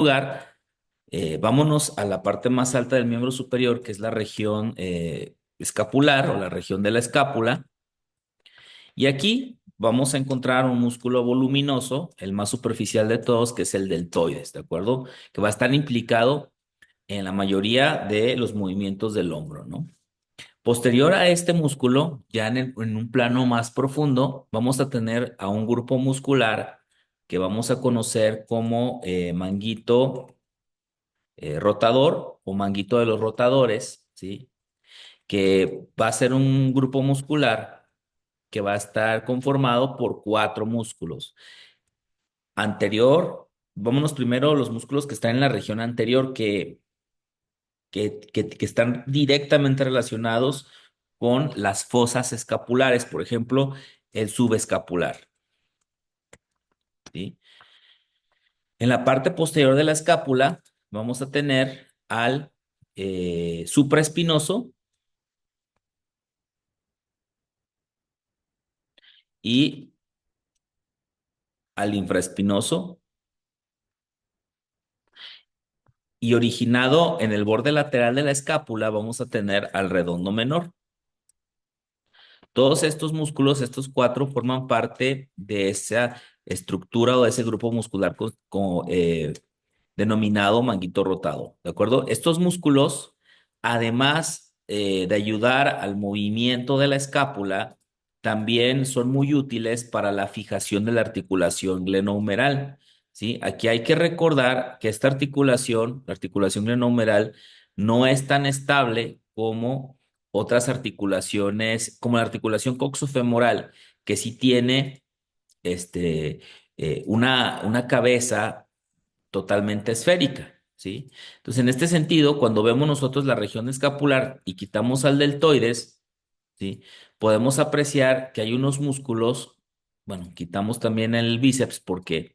lugar, vámonos a la parte más alta del miembro superior, que es la región escapular o la región de la escápula. Y aquí vamos a encontrar un músculo voluminoso, el más superficial de todos, que es el deltoides, ¿de acuerdo? Que va a estar implicado en la mayoría de los movimientos del hombro, ¿no? Posterior a este músculo, ya en un plano más profundo, vamos a tener a un grupo muscular que vamos a conocer como manguito rotador o manguito de los rotadores, ¿sí? Que va a ser un grupo muscular que va a estar conformado por cuatro músculos. Anterior, vámonos primero a los músculos que están en la región anterior, que están directamente relacionados con las fosas escapulares, por ejemplo, el subescapular, ¿sí? En la parte posterior de la escápula vamos a tener al supraespinoso y al infraespinoso, y originado en el borde lateral de la escápula vamos a tener al redondo menor. Todos estos músculos, estos cuatro, forman parte de esa estructura o de ese grupo muscular denominado manguito rotado, ¿de acuerdo? Estos músculos, además de ayudar al movimiento de la escápula, también son muy útiles para la fijación de la articulación glenohumeral, ¿sí? Aquí hay que recordar que esta articulación, la articulación glenohumeral, no es tan estable como otras articulaciones, como la articulación coxofemoral, que sí tiene este, una cabeza totalmente esférica, ¿sí? Entonces, en este sentido, cuando vemos nosotros la región escapular y quitamos al deltoides, ¿sí? Podemos apreciar que hay unos músculos, bueno, quitamos también el bíceps porque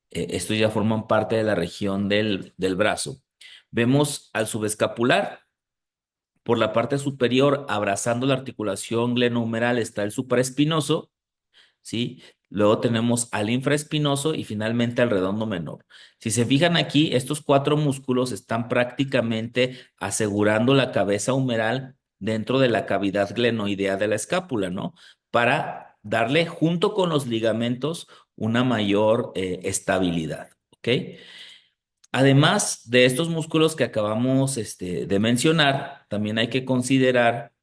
estos ya forman parte de la región del brazo. Vemos al subescapular. Por la parte superior, abrazando la articulación glenohumeral, está el supraespinoso, ¿sí? Luego tenemos al infraespinoso y finalmente al redondo menor. Si se fijan aquí, estos cuatro músculos están prácticamente asegurando la cabeza humeral dentro de la cavidad glenoidea de la escápula, ¿no? Para darle, junto con los ligamentos, una mayor estabilidad, ¿ok? Además de estos músculos que acabamos de mencionar, también hay que considerar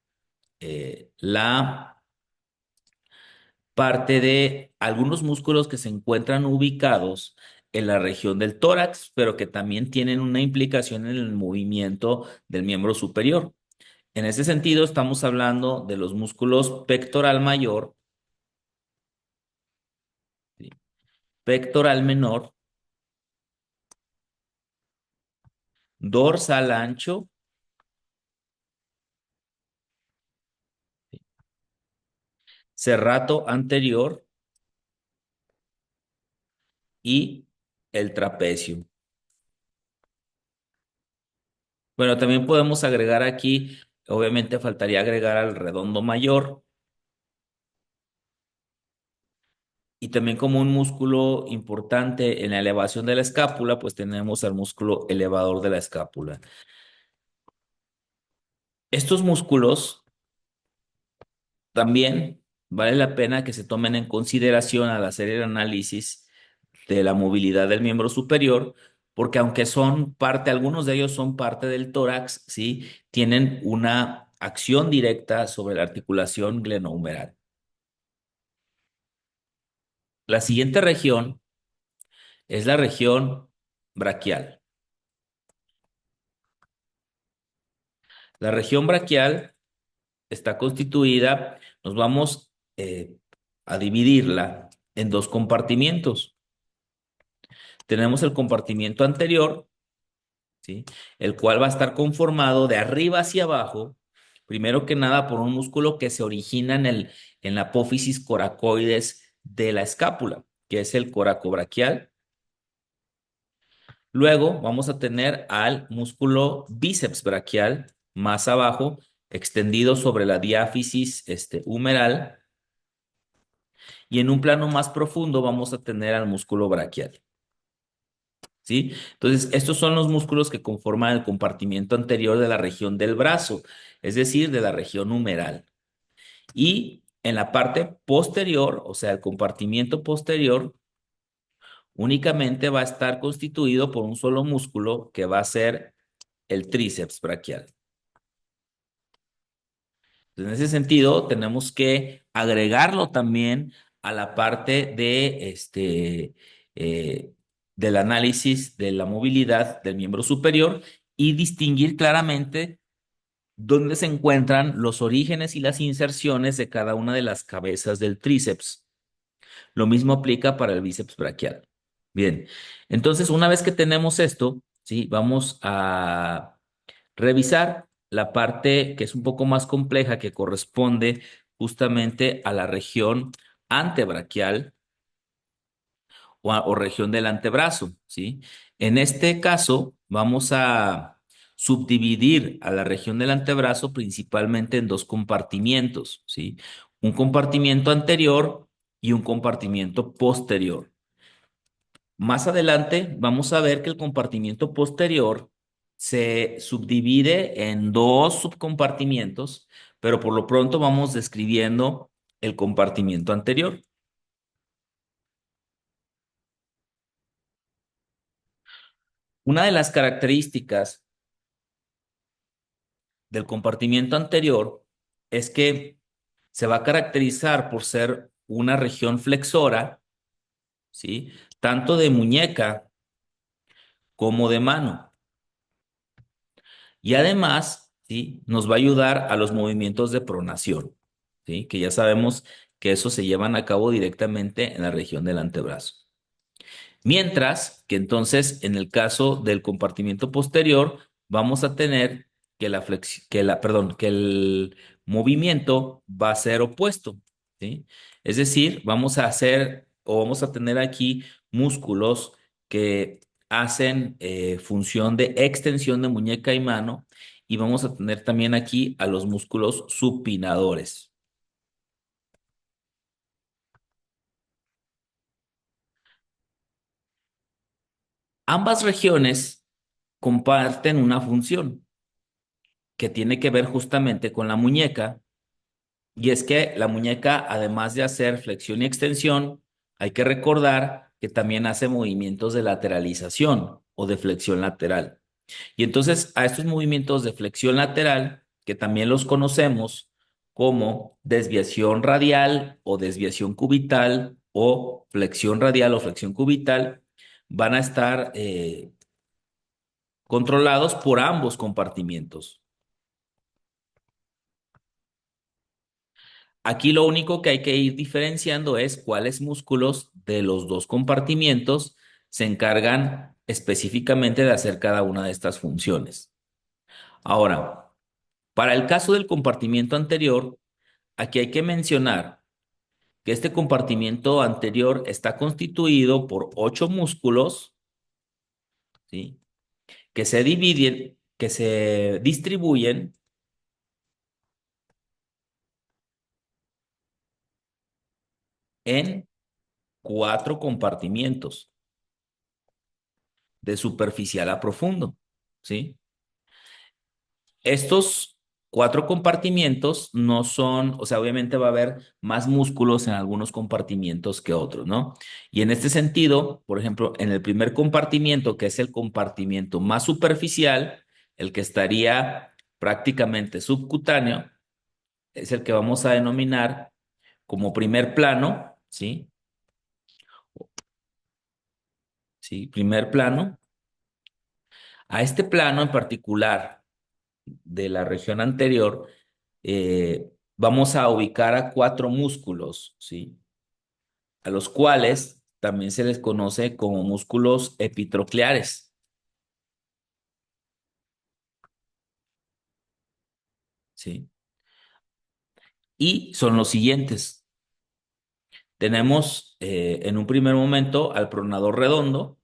la parte de algunos músculos que se encuentran ubicados en la región del tórax, pero que también tienen una implicación en el movimiento del miembro superior. En ese sentido, estamos hablando de los músculos pectoral mayor, ¿sí? Pectoral menor, dorsal ancho, ¿sí? Serrato anterior y el trapecio. Bueno, también podemos agregar aquí, obviamente faltaría agregar al redondo mayor. Y también como un músculo importante en la elevación de la escápula, pues tenemos al músculo elevador de la escápula. Estos músculos también vale la pena que se tomen en consideración al hacer el análisis de la movilidad del miembro superior, porque aunque son parte, algunos de ellos son parte del tórax, ¿sí? Tienen una acción directa sobre la articulación glenohumeral. La siguiente región es la región braquial. La región braquial está constituida, nos vamos a dividirla en dos compartimientos. Tenemos el compartimiento anterior, ¿sí? El cual va a estar conformado de arriba hacia abajo, primero que nada por un músculo que se origina en la apófisis coracoides de la escápula, que es el coracobraquial. Luego vamos a tener al músculo bíceps braquial más abajo, extendido sobre la diáfisis humeral. Y en un plano más profundo vamos a tener al músculo braquial. ¿sí? Entonces, estos son los músculos que conforman el compartimiento anterior de la región del brazo, es decir, de la región humeral. Y en la parte posterior, o sea, el compartimiento posterior, únicamente va a estar constituido por un solo músculo que va a ser el tríceps braquial. En ese sentido, tenemos que agregarlo también a la parte de del análisis de la movilidad del miembro superior y distinguir claramente dónde se encuentran los orígenes y las inserciones de cada una de las cabezas del tríceps. Lo mismo aplica para el bíceps braquial. Bien, entonces una vez que tenemos esto, sí, vamos a revisar la parte que es un poco más compleja, que corresponde justamente a la región antebraquial o región del antebrazo, ¿sí? En este caso, vamos a subdividir a la región del antebrazo principalmente en dos compartimientos, ¿sí? Un compartimiento anterior y un compartimiento posterior. Más adelante vamos a ver que el compartimiento posterior se subdivide en dos subcompartimientos, pero por lo pronto vamos describiendo el compartimiento anterior. Una de las características del compartimiento anterior es que se va a caracterizar por ser una región flexora, ¿sí? Tanto de muñeca como de mano. Y además, ¿sí? Nos va a ayudar a los movimientos de pronación, ¿sí? Que ya sabemos que eso se llevan a cabo directamente en la región del antebrazo. Mientras que entonces, en el caso del compartimiento posterior, vamos a tener que el movimiento va a ser opuesto, ¿sí? Es decir, vamos a hacer o vamos a tener aquí músculos que hacen función de extensión de muñeca y mano, y vamos a tener también aquí a los músculos supinadores. Ambas regiones comparten una función que tiene que ver justamente con la muñeca, y es que la muñeca, además de hacer flexión y extensión, hay que recordar que también hace movimientos de lateralización o de flexión lateral. Y entonces a estos movimientos de flexión lateral, que también los conocemos como desviación radial o desviación cubital o flexión radial o flexión cubital, van a estar controlados por ambos compartimientos. Aquí lo único que hay que ir diferenciando es cuáles músculos de los dos compartimientos se encargan específicamente de hacer cada una de estas funciones. Ahora, para el caso del compartimiento anterior, aquí hay que mencionar que este compartimiento anterior está constituido por 8 músculos, ¿sí? Que se distribuyen en 4 compartimientos, de superficial a profundo, ¿sí? Estos 4 compartimientos no son, o sea, obviamente va a haber más músculos en algunos compartimientos que otros, ¿no? Y en este sentido, por ejemplo, en el primer compartimiento, que es el compartimiento más superficial, el que estaría prácticamente subcutáneo, es el que vamos a denominar como primer plano, ¿sí? Sí, primer plano. A este plano en particular de la región anterior, vamos a ubicar a 4 músculos, ¿sí? A los cuales también se les conoce como músculos epitrocleares, ¿sí? Y son los siguientes. Tenemos en un primer momento al pronador redondo,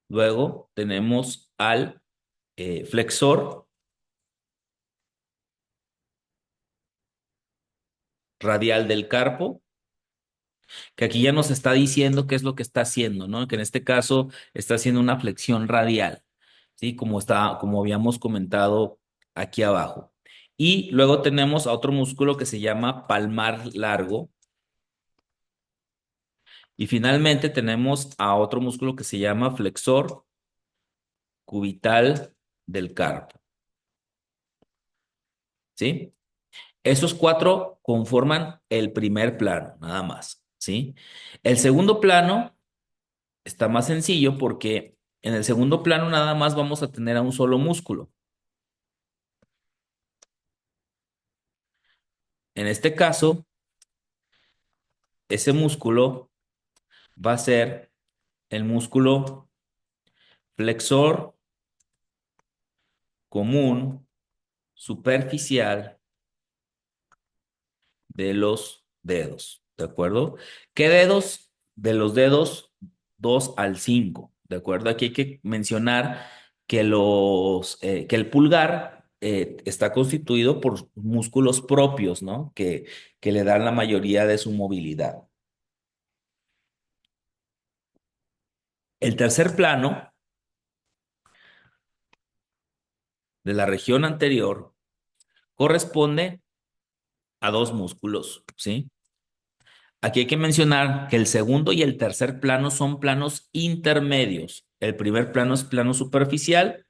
luego tenemos al flexor radial del carpo, que aquí ya nos está diciendo qué es lo que está haciendo, ¿no? Que en este caso está haciendo una flexión radial, ¿sí? Como habíamos comentado aquí abajo. Y luego tenemos a otro músculo que se llama palmar largo. Y finalmente tenemos a otro músculo que se llama flexor cubital del carpo, ¿sí? Esos cuatro conforman el primer plano, nada más, ¿sí? El segundo plano está más sencillo porque en el segundo plano nada más vamos a tener a un solo músculo. En este caso, ese músculo va a ser el músculo flexor común superficial de los dedos, ¿de acuerdo? ¿Qué dedos? De los dedos 2 al 5, ¿de acuerdo? Aquí hay que mencionar que el pulgar está constituido por músculos propios, ¿no? Que le dan la mayoría de su movilidad. El tercer plano de la región anterior corresponde a dos músculos, ¿sí? Aquí hay que mencionar que el segundo y el tercer plano son planos intermedios. El primer plano es plano superficial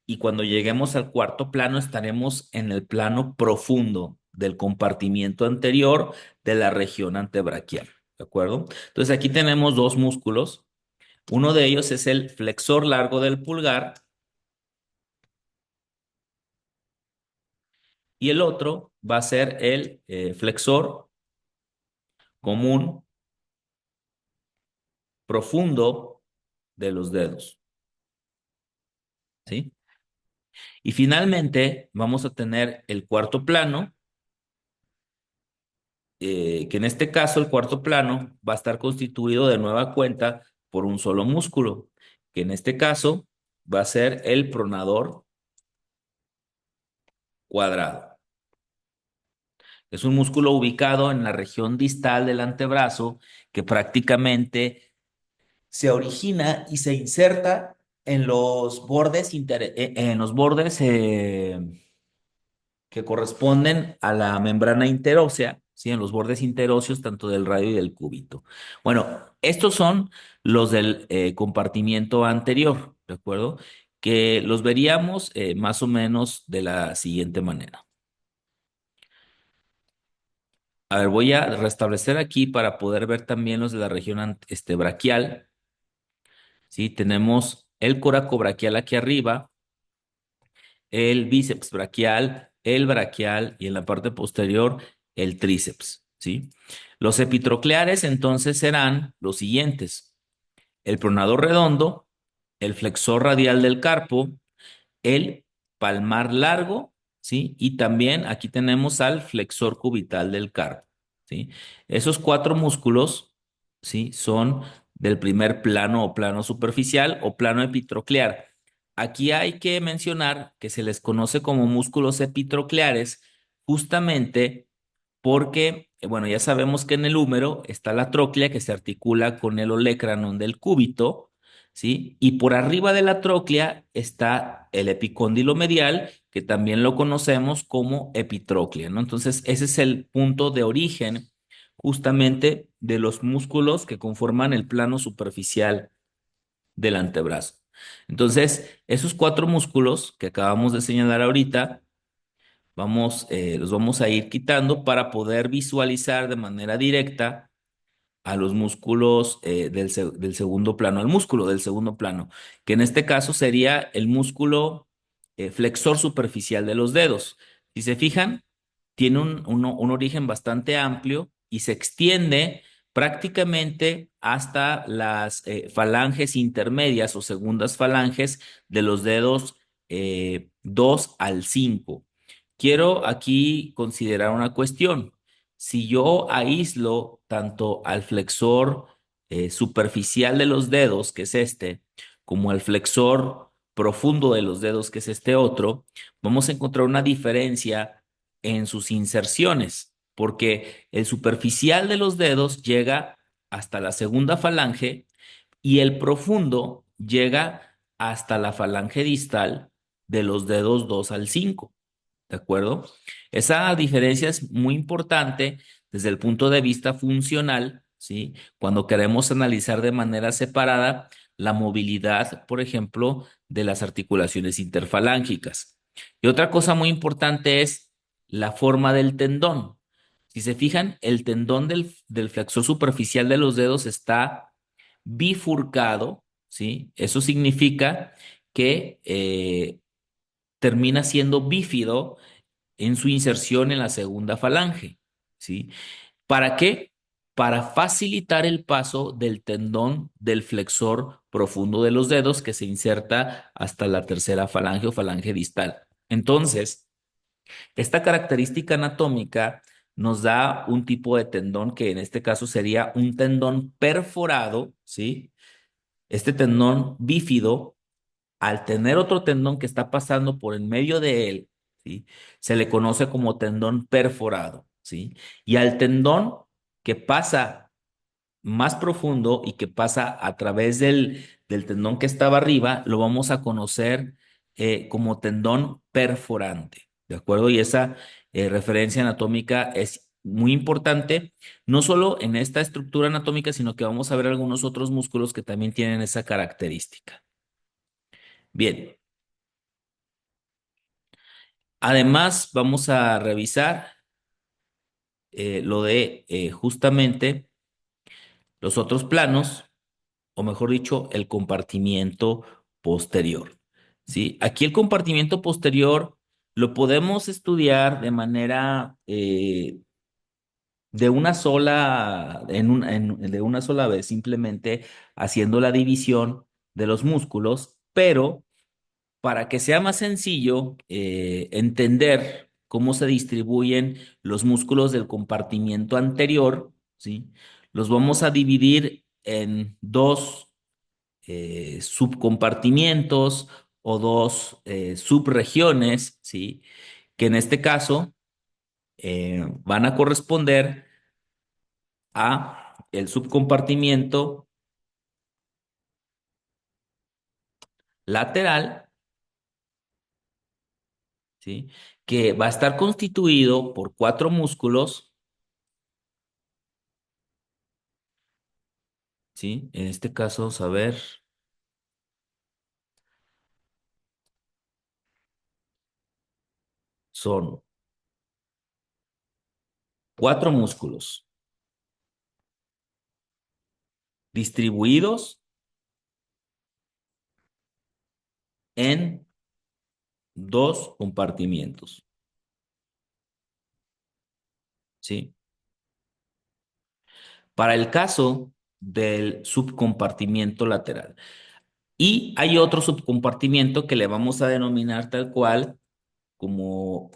y cuando lleguemos al cuarto plano estaremos en el plano profundo del compartimiento anterior de la región antebraquial. ¿De acuerdo? Entonces aquí tenemos dos músculos. Uno de ellos es el flexor largo del pulgar y el otro va a ser el flexor común profundo de los dedos. ¿Sí? Y finalmente vamos a tener el cuarto plano, que en este caso el cuarto plano va a estar constituido de nueva cuenta por un solo músculo, que en este caso va a ser el pronador cuadrado. Es un músculo ubicado en la región distal del antebrazo que prácticamente se origina y se inserta en los bordes, en los bordes que corresponden a la membrana interósea, ¿sí? En los bordes interóseos, tanto del radio y del cúbito. Bueno, estos son los del compartimiento anterior, ¿de acuerdo? Que los veríamos más o menos de la siguiente manera. A ver, voy a restablecer aquí para poder ver también los de la región braquial, ¿sí? Tenemos el coracobraquial aquí arriba, el bíceps braquial, el braquial y en la parte posterior el tríceps, ¿sí? Los epitrocleares entonces serán los siguientes: el pronador redondo, el flexor radial del carpo, el palmar largo, ¿sí? Y también aquí tenemos al flexor cubital del carpo, ¿sí? Esos cuatro músculos, ¿sí? Son del primer plano o plano superficial o plano epitroclear. Aquí hay que mencionar que se les conoce como músculos epitrocleares justamente porque, bueno, ya sabemos que en el húmero está la tróclea que se articula con el olecranon del cúbito, ¿sí? Y por arriba de la tróclea está el epicóndilo medial, que también lo conocemos como epitróclea, ¿no? Entonces, ese es el punto de origen justamente de los músculos que conforman el plano superficial del antebrazo. Entonces, esos cuatro músculos que acabamos de señalar ahorita, los vamos a ir quitando para poder visualizar de manera directa a los músculos del segundo plano, al músculo del segundo plano, que en este caso sería el músculo flexor superficial de los dedos. Si se fijan, tiene un origen bastante amplio y se extiende prácticamente hasta las falanges intermedias o segundas falanges de los dedos 2 al 5. Quiero aquí considerar una cuestión. Si yo aíslo tanto al flexor superficial de los dedos, que es este, como al flexor profundo de los dedos, que es este otro, vamos a encontrar una diferencia en sus inserciones. porque el superficial de los dedos llega hasta la segunda falange y el profundo llega hasta la falange distal de los dedos 2 al 5. ¿De acuerdo? Esa diferencia es muy importante desde el punto de vista funcional, ¿sí? Cuando queremos analizar de manera separada la movilidad, por ejemplo, de las articulaciones interfalángicas. Y otra cosa muy importante es la forma del tendón. Si se fijan, el tendón del flexor superficial de los dedos está bifurcado, ¿sí? Eso significa que termina siendo bífido en su inserción en la segunda falange, ¿sí? ¿Para qué? Para facilitar el paso del tendón del flexor profundo de los dedos que se inserta hasta la tercera falange o falange distal. Entonces, esta característica anatómica nos da un tipo de tendón que en este caso sería un tendón perforado, ¿sí? Este tendón bífido al tener otro tendón que está pasando por en medio de él, ¿sí? Se le conoce como tendón perforado, ¿sí? Y al tendón que pasa más profundo y que pasa a través del tendón que estaba arriba, lo vamos a conocer como tendón perforante, ¿de acuerdo? Y esa referencia anatómica es muy importante, no solo en esta estructura anatómica, sino que vamos a ver algunos otros músculos que también tienen esa característica. Bien. Además, vamos a revisar lo de justamente los otros planos, o mejor dicho, el compartimiento posterior. ¿Sí? Aquí el compartimiento posterior lo podemos estudiar de manera de una sola, de una sola vez, simplemente haciendo la división de los músculos, pero para que sea más sencillo entender cómo se distribuyen los músculos del compartimiento anterior, ¿sí? Los vamos a dividir en dos subcompartimientos o dos subregiones, ¿sí? Que en este caso van a corresponder a el subcompartimiento lateral, ¿sí? Que va a estar constituido por cuatro músculos, ¿sí? En este caso, vamos a ver, son cuatro músculos distribuidos en dos compartimientos, ¿sí? Para el caso del subcompartimiento lateral. Y hay otro subcompartimiento que le vamos a denominar tal cual como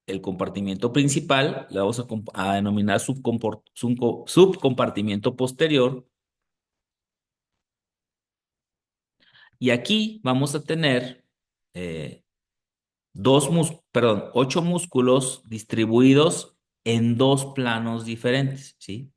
el compartimiento principal, le vamos a denominar subcompartimiento posterior. Y aquí vamos a tener eh, ocho músculos distribuidos en dos planos diferentes, ¿sí?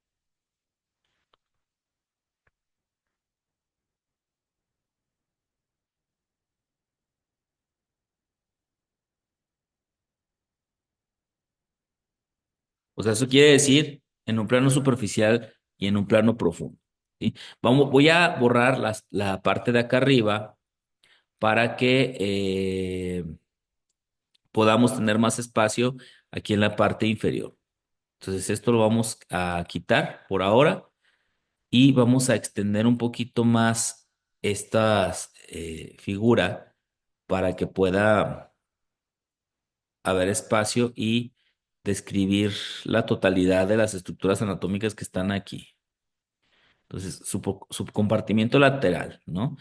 O sea, eso quiere decir en un plano superficial y en un plano profundo, ¿sí? Voy a borrar la parte de acá arriba para que podamos tener más espacio aquí en la parte inferior. Entonces, esto lo vamos a quitar por ahora y vamos a extender un poquito más esta figura para que pueda haber espacio y describir la totalidad de las estructuras anatómicas que están aquí. Entonces, subcompartimiento lateral, ¿no?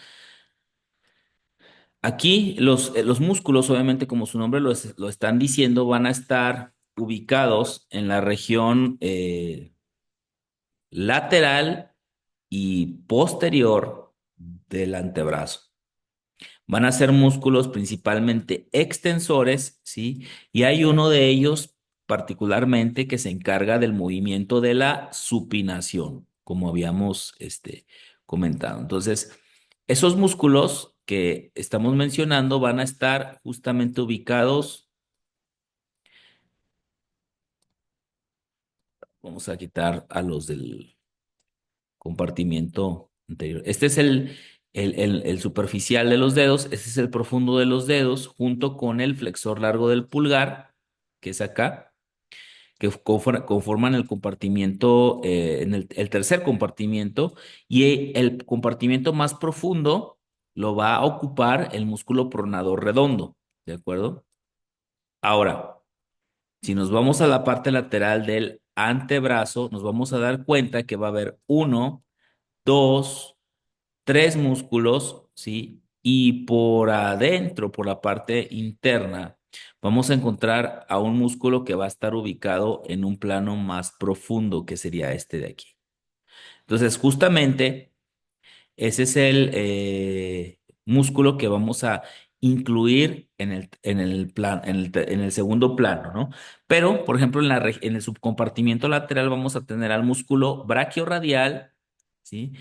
Aquí los músculos, obviamente, como su nombre lo están diciendo, van a estar ubicados en la región lateral y posterior del antebrazo. Van a ser músculos principalmente extensores, ¿sí? Y hay uno de ellos particularmente que se encarga del movimiento de la supinación, como habíamos comentado. Entonces, esos músculos que estamos mencionando van a estar justamente ubicados. Vamos a quitar a los del compartimiento anterior. Este es el superficial de los dedos, este es el profundo de los dedos, junto con el flexor largo del pulgar, que es acá, que conforman el compartimiento, en el tercer compartimiento, y el compartimiento más profundo lo va a ocupar el músculo pronador redondo, ¿de acuerdo? Ahora, si nos vamos a la parte lateral del antebrazo, nos vamos a dar cuenta que va a haber uno, dos, tres músculos, ¿sí? Y por adentro, por la parte interna, vamos a encontrar a un músculo que va a estar ubicado en un plano más profundo, que sería este de aquí. Entonces, justamente ese es el músculo que vamos a incluir en el segundo plano, ¿no? Pero, por ejemplo, en el subcompartimiento lateral vamos a tener al músculo brachiorradial, ¿sí?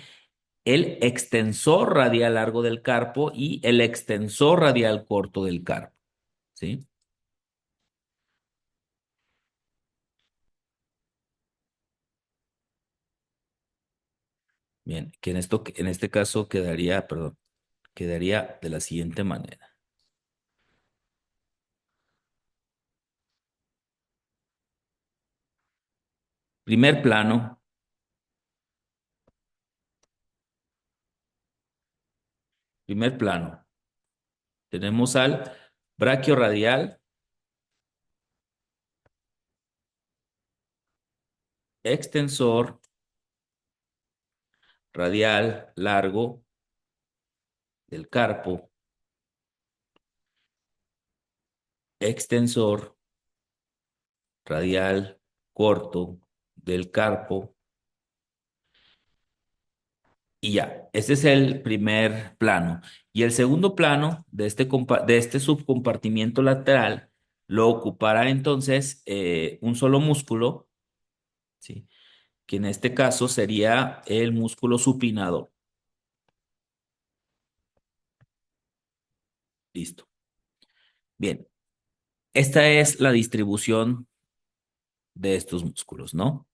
El extensor radial largo del carpo y el extensor radial corto del carpo, ¿sí? Bien, en este caso quedaría, perdón, quedaría de la siguiente manera. Primer plano, primer plano. Tenemos al braquio radial, extensor radial largo del carpo, extensor radial corto del carpo. Y ya, ese es el primer plano. Y el segundo plano de este subcompartimiento lateral lo ocupará entonces un solo músculo, ¿sí? Que en este caso sería el músculo supinador. Listo. Bien, esta es la distribución de estos músculos, ¿no?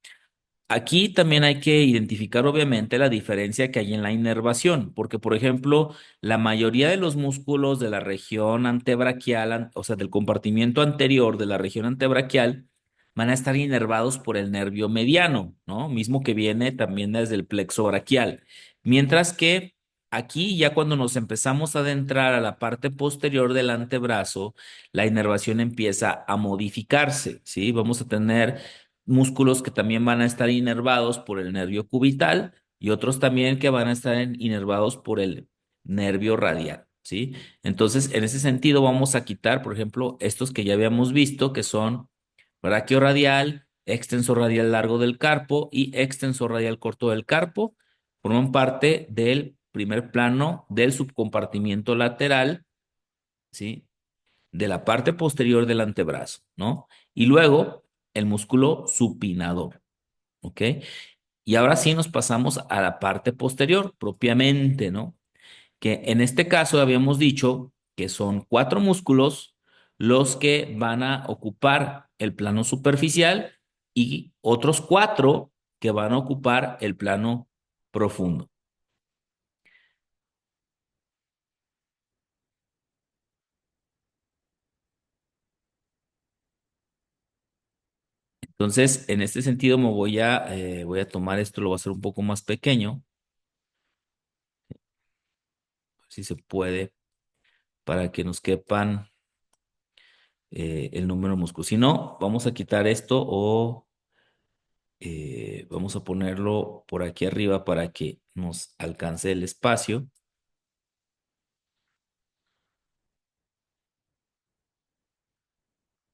Aquí también hay que identificar obviamente la diferencia que hay en la inervación, porque por ejemplo, la mayoría de los músculos de la región antebraquial, o sea, del compartimiento anterior de la región antebraquial, van a estar inervados por el nervio mediano, ¿no? Mismo que viene también desde el plexo braquial. Mientras que aquí, ya cuando nos empezamos a adentrar a la parte posterior del antebrazo, la inervación empieza a modificarse, ¿sí? Vamos a tener músculos que también van a estar inervados por el nervio cubital y otros también que van a estar inervados por el nervio radial, ¿sí? Entonces, en ese sentido, vamos a quitar, por ejemplo, estos que ya habíamos visto, que son brachiorradial, extensor radial largo del carpo y extensor radial corto del carpo, forman parte del primer plano del subcompartimiento lateral, ¿sí? De la parte posterior del antebrazo, ¿no? Y luego el músculo supinador, ¿ok? Y ahora sí nos pasamos a la parte posterior, propiamente, ¿no? Que en este caso habíamos dicho que son cuatro músculos los que van a ocupar el plano superficial y otros cuatro que van a ocupar el plano profundo. Entonces, en este sentido, voy a tomar esto, lo voy a hacer un poco más pequeño, si se puede, para que nos quepan el número de músculos. Si no, vamos a quitar esto o vamos a ponerlo por aquí arriba para que nos alcance el espacio.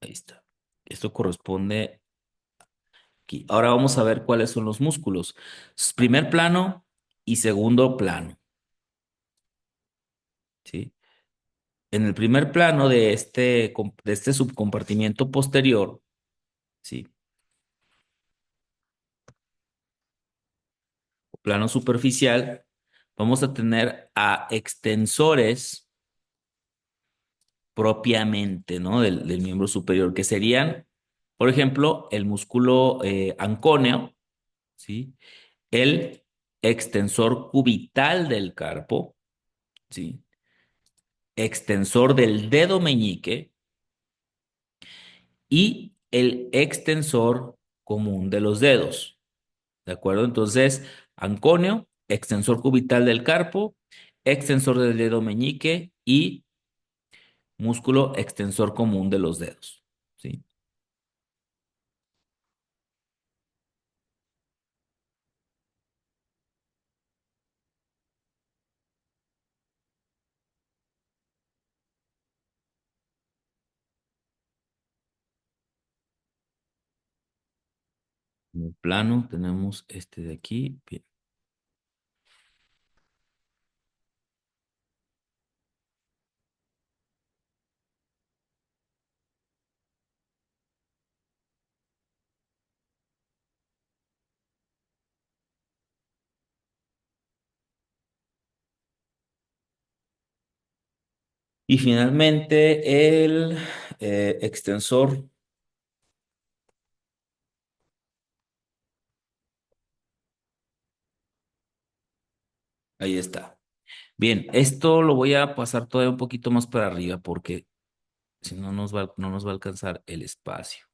Ahí está. Esto corresponde aquí. Ahora vamos a ver cuáles son los músculos. Primer plano y segundo plano, ¿sí? En el primer plano de este subcompartimiento posterior, ¿sí? Plano superficial, vamos a tener a extensores propiamente, ¿no? Del miembro superior, que serían, por ejemplo, el músculo ancóneo, ¿sí? El extensor cubital del carpo, ¿sí? Extensor del dedo meñique y el extensor común de los dedos, ¿de acuerdo? Entonces, ancóneo, extensor cubital del carpo, extensor del dedo meñique y músculo extensor común de los dedos, ¿sí? En el plano tenemos este de aquí. Bien. Y finalmente el extensor, ahí está. Bien, esto lo voy a pasar todavía un poquito más para arriba porque si no no nos va a alcanzar el espacio.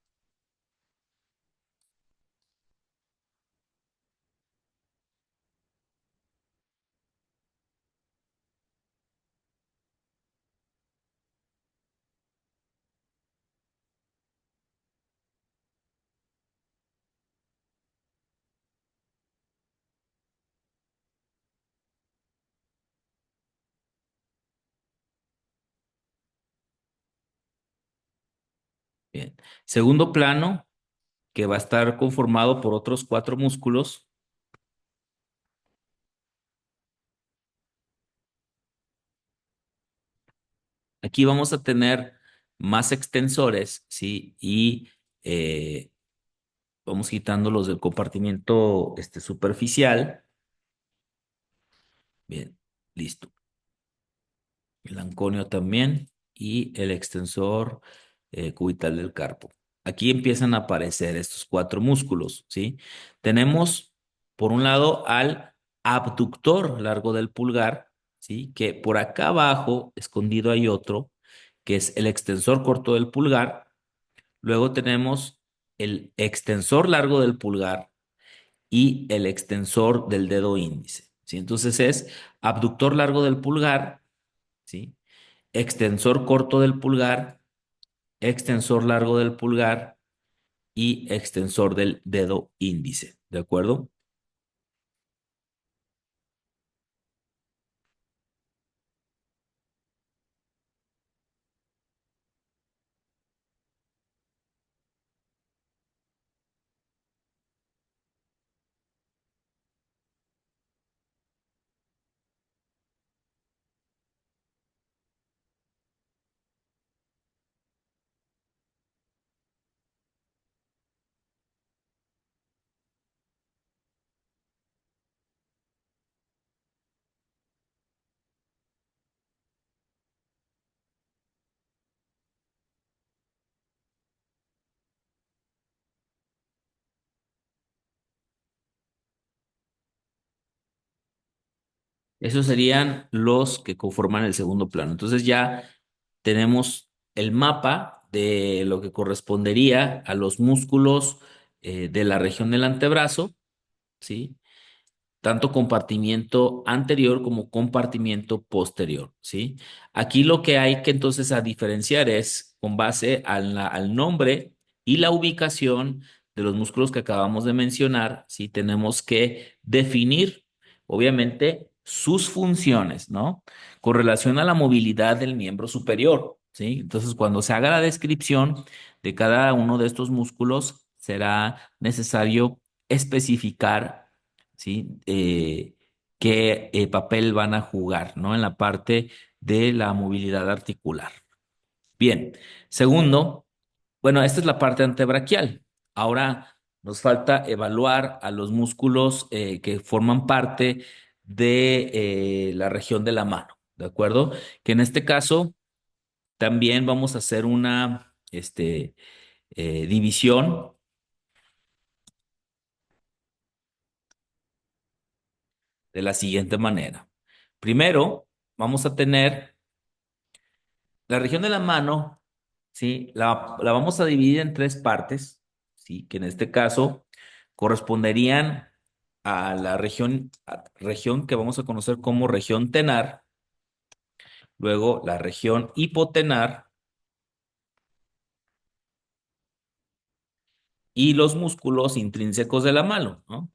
Bien. Segundo plano, que va a estar conformado por otros cuatro músculos. Aquí vamos a tener más extensores, ¿sí? Y vamos quitando los del compartimiento superficial. Bien, listo. El anconio también y el extensor cubital del carpo. Aquí empiezan a aparecer estos cuatro músculos, ¿sí? Tenemos, por un lado, al abductor largo del pulgar, ¿sí? Que por acá abajo, escondido, hay otro, que es el extensor corto del pulgar. Luego tenemos el extensor largo del pulgar y el extensor del dedo índice, ¿sí? Entonces es abductor largo del pulgar, ¿sí? Extensor corto del pulgar, extensor largo del pulgar y extensor del dedo índice, ¿de acuerdo? Esos serían los que conforman el segundo plano. Entonces ya tenemos el mapa de lo que correspondería a los músculos de la región del antebrazo, ¿sí? Tanto compartimiento anterior como compartimiento posterior, ¿sí? Aquí lo que hay que entonces a diferenciar es con base al nombre y la ubicación de los músculos que acabamos de mencionar, ¿sí? Tenemos que definir, obviamente, sus funciones, ¿no? Con relación a la movilidad del miembro superior, ¿sí? Entonces, cuando se haga la descripción de cada uno de estos músculos, será necesario especificar, ¿sí? Qué papel van a jugar, ¿no? En la parte de la movilidad articular. Bien, segundo, bueno, esta es la parte antebraquial. Ahora nos falta evaluar a los músculos que forman parte de la región de la mano, ¿de acuerdo? Que en este caso también vamos a hacer una división de la siguiente manera. Primero, vamos a tener la región de la mano, ¿sí? La vamos a dividir en tres partes, ¿sí? Que en este caso corresponderían a la región que vamos a conocer como región tenar, luego la región hipotenar y los músculos intrínsecos de la mano, ¿no?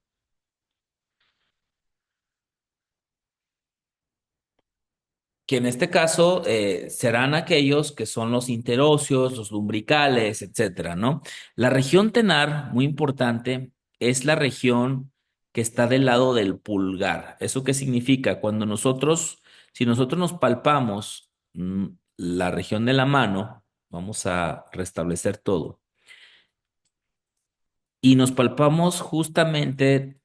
Que en este caso serán aquellos que son los interóseos, los lumbricales, etcétera, ¿no? La región tenar, muy importante, es la región que está del lado del pulgar. ¿Eso qué significa? Si nosotros nos palpamos la región de la mano, vamos a restablecer todo, y nos palpamos justamente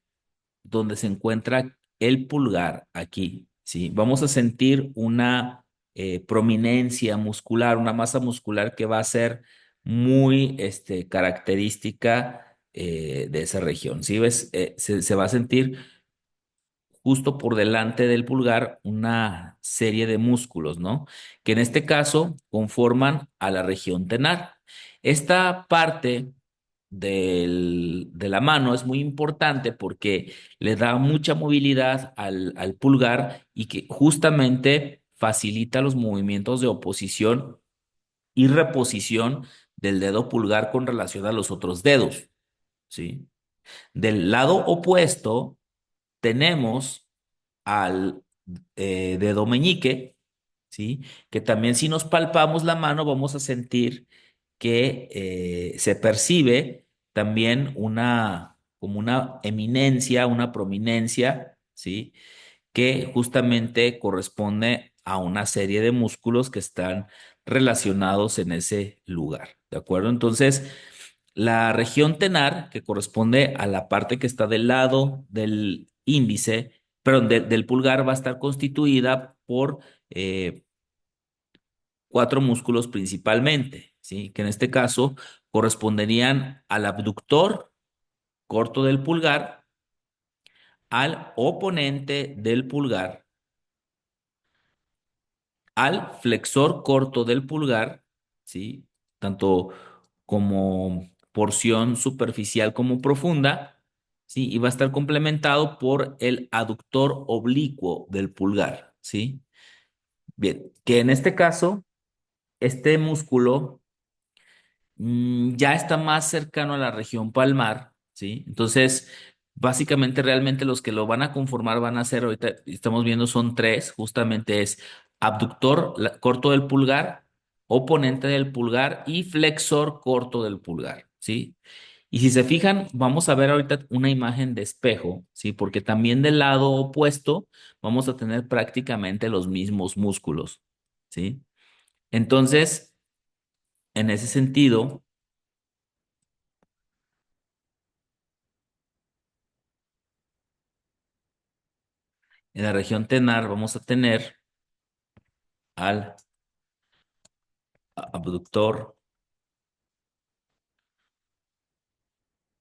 donde se encuentra el pulgar, aquí, ¿sí? Vamos a sentir una prominencia muscular, una masa muscular que va a ser muy característica de esa región, ¿sí? ¿Ves? Se va a sentir justo por delante del pulgar una serie de músculos, ¿no? Que en este caso conforman a la región tenar. Esta parte de la mano es muy importante porque le da mucha movilidad al pulgar y que justamente facilita los movimientos de oposición y reposición del dedo pulgar con relación a los otros dedos, ¿sí? Del lado opuesto tenemos al dedo meñique, ¿sí? Que también si nos palpamos la mano vamos a sentir que se percibe también como una eminencia, una prominencia, ¿sí? Que justamente corresponde a una serie de músculos que están relacionados en ese lugar, ¿de acuerdo? Entonces, la región tenar, que corresponde a la parte que está del lado del índice, perdón, del pulgar, va a estar constituida por eh, cuatro músculos principalmente, ¿sí? Que en este caso corresponderían al abductor corto del pulgar, al oponente del pulgar, al flexor corto del pulgar, ¿sí? Tanto como porción superficial como profunda, ¿sí? Y va a estar complementado por el aductor oblicuo del pulgar, ¿sí? Bien, que en este caso, este músculo ya está más cercano a la región palmar, ¿sí? Entonces, básicamente, realmente los que lo van a conformar van a ser, ahorita estamos viendo, son tres, justamente es abductor corto del pulgar, oponente del pulgar y flexor corto del pulgar, ¿sí? Y si se fijan, vamos a ver ahorita una imagen de espejo, ¿sí? Porque también del lado opuesto vamos a tener prácticamente los mismos músculos, ¿sí? Entonces, en ese sentido, en la región tenar vamos a tener al abductor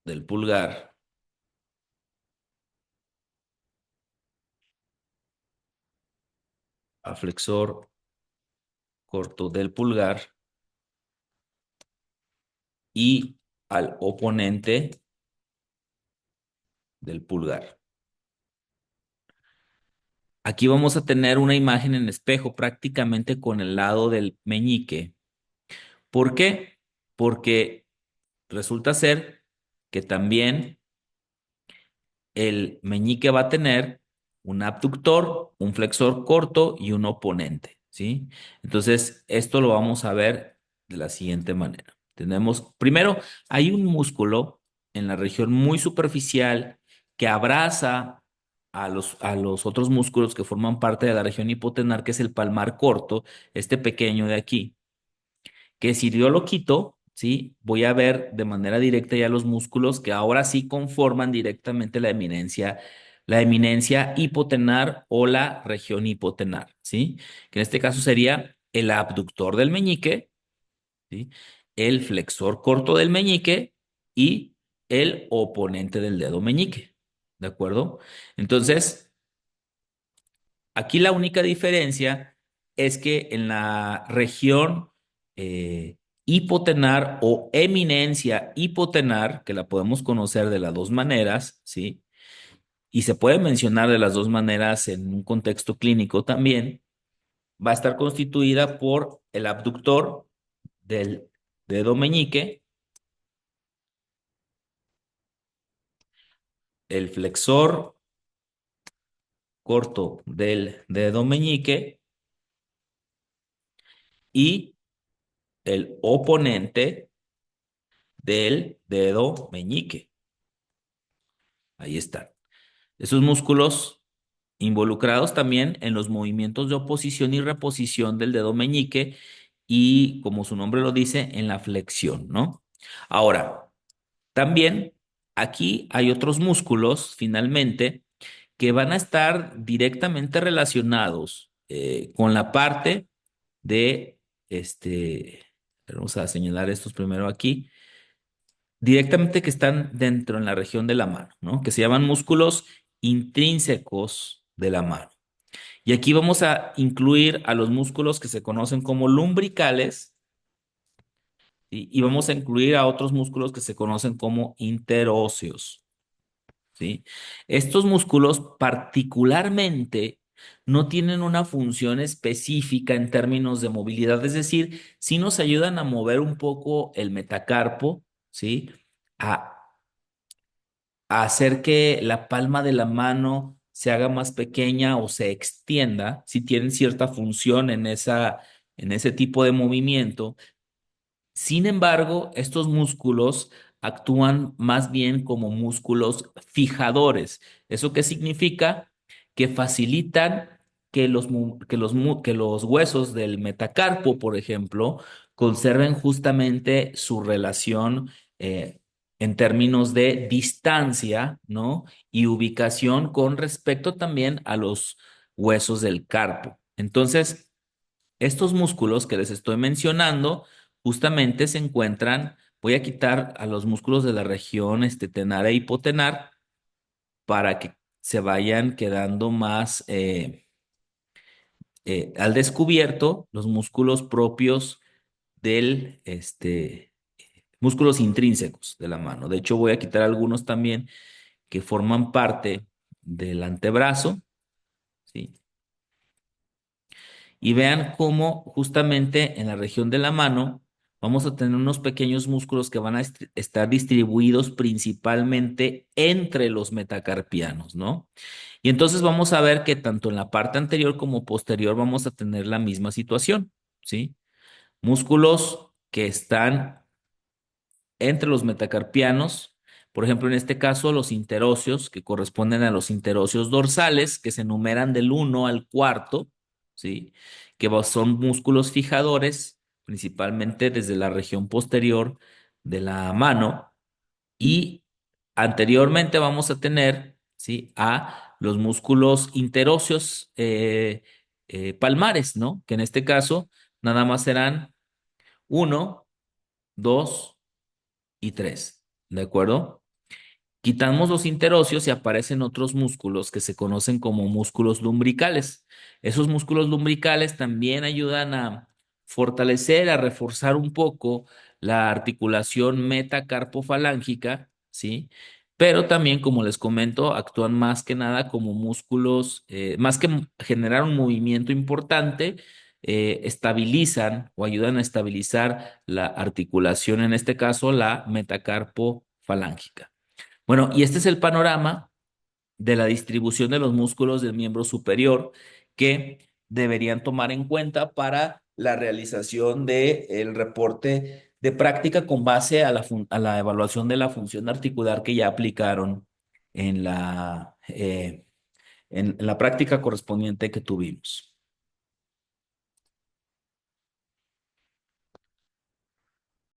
del pulgar, al flexor corto del pulgar y al oponente del pulgar. Aquí vamos a tener una imagen en espejo prácticamente con el lado del meñique. ¿Por qué? Porque resulta ser que también el meñique va a tener un abductor, un flexor corto y un oponente, ¿sí? Entonces, esto lo vamos a ver de la siguiente manera. Tenemos, primero, hay un músculo en la región muy superficial que abraza a los otros músculos que forman parte de la región hipotenar, que es el palmar corto, este pequeño de aquí, que si yo lo quito, ¿sí? Voy a ver de manera directa ya los músculos que ahora sí conforman directamente la eminencia hipotenar o la región hipotenar, ¿sí? Que en este caso sería el abductor del meñique, ¿sí? El flexor corto del meñique y el oponente del dedo meñique, ¿de acuerdo? Entonces, aquí la única diferencia es que en la región hipotenar o eminencia hipotenar, que la podemos conocer de las dos maneras, ¿sí? Y se puede mencionar de las dos maneras en un contexto clínico también, va a estar constituida por el abductor del dedo meñique, el flexor corto del dedo meñique y el oponente del dedo meñique. Ahí están. Esos músculos involucrados también en los movimientos de oposición y reposición del dedo meñique y, como su nombre lo dice, en la flexión, ¿no? Ahora, también aquí hay otros músculos, finalmente, que van a estar directamente relacionados con la parte de, vamos a señalar estos primero aquí, directamente que están dentro en la región de la mano, ¿no? Que se llaman músculos intrínsecos de la mano. Y aquí vamos a incluir a los músculos que se conocen como lumbricales, ¿sí? Y vamos a incluir a otros músculos que se conocen como interóseos, ¿sí? Estos músculos particularmente no tienen una función específica en términos de movilidad, es decir, sí nos ayudan a mover un poco el metacarpo, ¿sí? A, a hacer que la palma de la mano se haga más pequeña o se extienda, si tienen cierta función en ese tipo de movimiento. Sin embargo, estos músculos actúan más bien como músculos fijadores. ¿Eso qué significa? Que facilitan que los huesos del metacarpo, por ejemplo, conserven justamente su relación en términos de distancia, ¿no? Y ubicación con respecto también a los huesos del carpo. Entonces, estos músculos que les estoy mencionando justamente se encuentran, voy a quitar a los músculos de la región tenar e hipotenar para que se vayan quedando más al descubierto los músculos propios del, músculos intrínsecos de la mano. De hecho, voy a quitar algunos también que forman parte del antebrazo, ¿sí? Y vean cómo justamente en la región de la mano vamos a tener unos pequeños músculos que van a estar distribuidos principalmente entre los metacarpianos, ¿no? Y entonces vamos a ver que tanto en la parte anterior como posterior vamos a tener la misma situación, ¿sí? Músculos que están entre los metacarpianos, por ejemplo, en este caso, los interóseos, que corresponden a los interóseos dorsales, que se enumeran del uno al cuarto, ¿sí? Que son músculos fijadores, principalmente desde la región posterior de la mano. Y anteriormente vamos a tener, ¿sí? A los músculos interóseos palmares, ¿no? Que en este caso nada más serán uno, dos y 3, ¿de acuerdo? Quitamos los interóseos y aparecen otros músculos que se conocen como músculos lumbricales. Esos músculos lumbricales también ayudan a fortalecer, a reforzar un poco la articulación metacarpofalángica, ¿sí? Pero también, como les comento, actúan más que nada como músculos, más que generar un movimiento importante, estabilizan o ayudan a estabilizar la articulación, en este caso la metacarpofalángica. Bueno, y este es el panorama de la distribución de los músculos del miembro superior que deberían tomar en cuenta para la realización del reporte de práctica con base a a la evaluación de la función articular que ya aplicaron en en la práctica correspondiente que tuvimos.